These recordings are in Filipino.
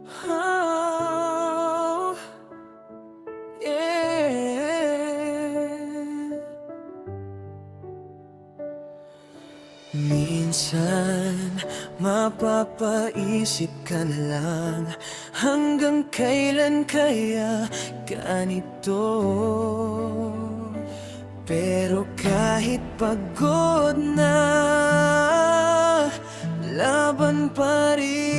Oh, yeah. Minsan, mapapaisip ka na lang, hanggang kailan kaya ganito? Pero kahit pagod na, laban pa rin.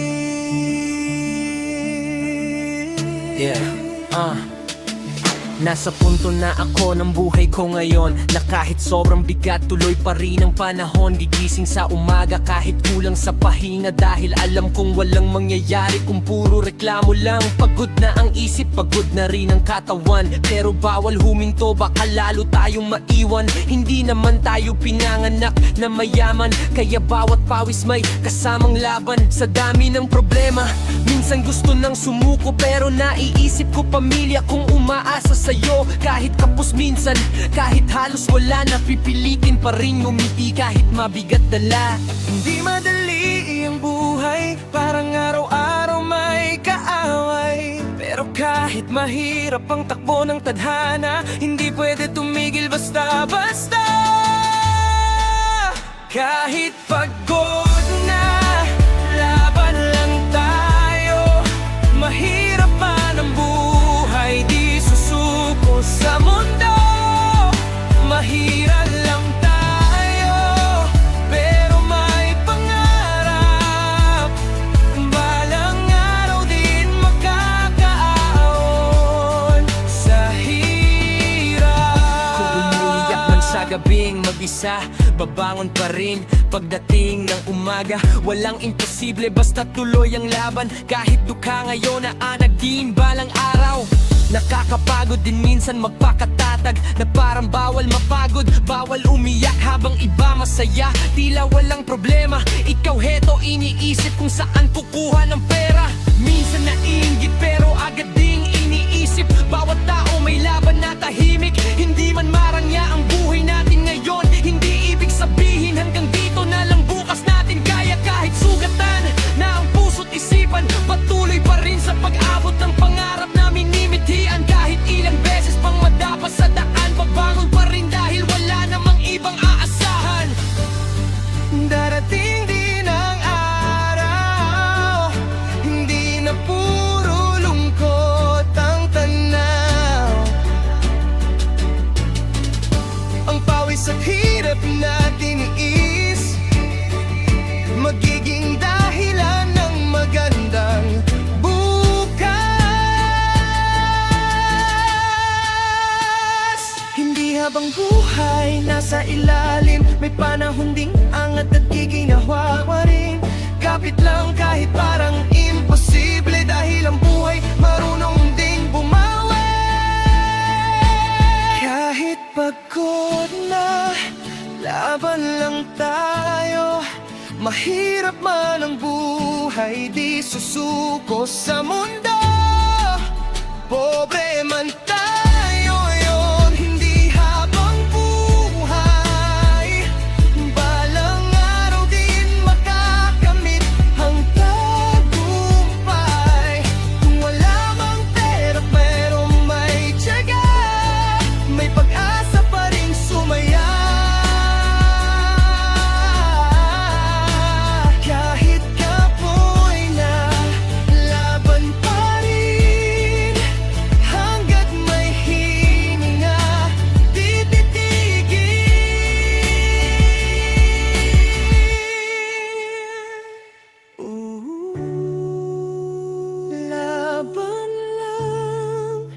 Nasa punto na ako ng buhay ko ngayon, na kahit sobrang bigat, tuloy pa rin ang panahon. Gigising sa umaga kahit kulang sa pahinga, dahil alam kong walang mangyayari kung puro reklamo lang. Pagod na ang isip, pagod na rin ang katawan, pero bawal huminto, baka lalo tayong maiwan. Hindi naman tayo pinanganak na mayaman, kaya bawat pawis may kasamang laban. Sa dami ng problema, minsan gusto nang sumuko, pero naiisip ko pamilya kong umaasa sa'yo. Kahit kapos minsan, kahit halos wala, napipilitin pa rin ngumiti kahit mabigat dala. Hindi madali ang buhay, parang araw-araw may kaaway. Pero kahit mahirap ang takbo ng tadhana, hindi pwede tumigil basta-basta. Kahit pagod na, laban lang tayo. Mahirap man ang buhay, di susuko sa mundo. Mahirap lang tayo, pero may pangarap. Balang araw din makakaahon sa hirap. Kung umiiyak man sa gabing mag-isa, babangon pa rin pagdating ng umaga. Walang imposible, basta tuloy ang laban. Kahit dukha ngayon na din balang araw. Nakakapagod din minsan magpakatatag, na parang bawal mapagod, bawal umiyak habang iba masaya. Tila walang problema, ikaw heto iniisip kung saan kukuha ng pera. Minsan naiinggit pero agad ding iniisip, bawat tao may laban na tahimik. Hindi man marangya ang buhay natin ngayon, hindi ibig sabihin hanggang dito na lang bukas natin kaya. Kahit sugatan na ang puso't isipan, patuloy pa rin sa pag-abot ng pangarap na minimitian. Kahit ilang beses pang madapas sa daan, babangon pa rin dahil wala namang ibang aasahan. Darating din ang araw, hindi na puro lungkot ang tanaw. Ang pawis at hirap natin is magiging dahilan ng magandang bukas. Hindi habang buhay nasa ilalim, may panahon ding angat at giginawa rin. Kapit lang kahit parang imposible, dahil ang buhay marunong ding bumawi. Kahit pagod na, laban lang tayo. Mahirap man ang buhay, di susuko sa mundo. Pobre man tayo yon, hindi habang buhay. Balang araw din makakamit ang tagumpay. Kung wala mang pera pero may tiyaga, may pag-asa pa rin sumaya. Kahit kapoy na, laban pa rin. Hanggat may hininga, di titigil. Laban lang,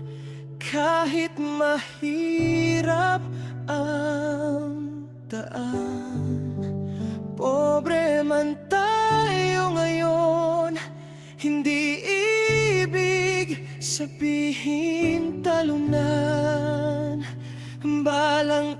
kahit mahirap ang daan. Pobre man tayo ngayon, hindi ibig sabihin talunan. Balang